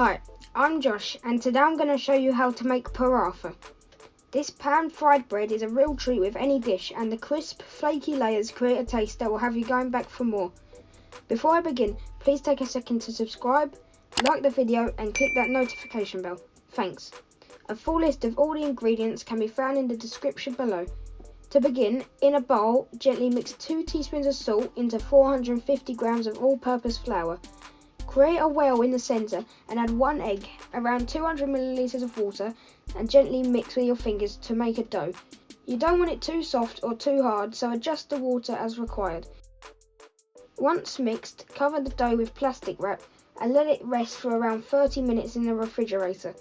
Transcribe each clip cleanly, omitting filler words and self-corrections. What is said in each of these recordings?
Hi, I'm Josh and today I'm going to show you how to make paratha. This pan-fried bread is a real treat with any dish, and the crisp, flaky layers create a taste that will have you going back for more. Before I begin, please take a second to subscribe, like the video and click that notification bell. Thanks. A full list of all the ingredients can be found in the description below. To begin, in a bowl, gently mix 2 teaspoons of salt into 450 grams of all-purpose flour. Create a well in the centre and add 1 egg, around 200 millilitres of water, and gently mix with your fingers to make a dough. You don't want it too soft or too hard, so adjust the water as required. Once mixed, cover the dough with plastic wrap and let it rest for around 30 minutes in the refrigerator.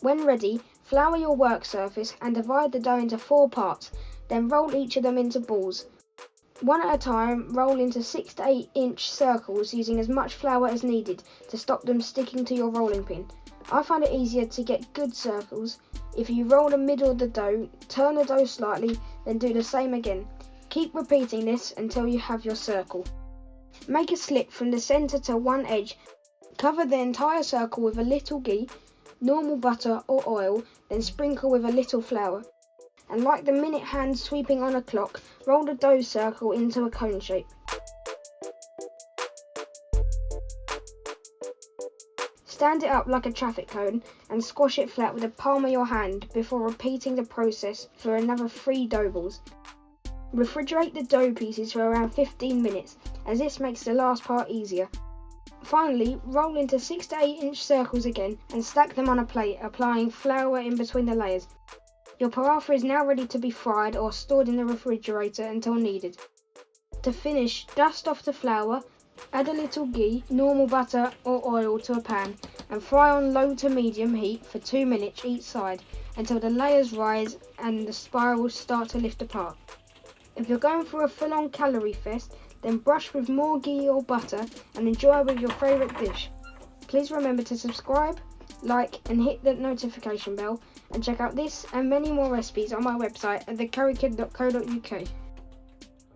When ready, flour your work surface and divide the dough into 4 parts, then roll each of them into balls. One at a time, roll into 6 to 8 inch circles using as much flour as needed to stop them sticking to your rolling pin. I find it easier to get good circles. If you roll the middle of the dough, turn the dough slightly, then do the same again. Keep repeating this until you have your circle. Make a slit from the centre to one edge. Cover the entire circle with a little ghee, normal butter or oil, then sprinkle with a little flour. And like the minute hand sweeping on a clock, roll the dough circle into a cone shape. Stand it up like a traffic cone and squash it flat with the palm of your hand before repeating the process for another 3 dough balls. Refrigerate the dough pieces for around 15 minutes, as this makes the last part easier. Finally, roll into 6 to 8 inch circles again and stack them on a plate, applying flour in between the layers. Your paratha is now ready to be fried or stored in the refrigerator until needed. To finish, dust off the flour, add a little ghee, normal butter or oil to a pan and fry on low to medium heat for 2 minutes each side until the layers rise and the spirals start to lift apart. If you're going for a full-on calorie fest, then brush with more ghee or butter and enjoy with your favourite dish. Please remember to subscribe, like and hit the notification bell, and check out this and many more recipes on my website at thecurrykid.co.uk.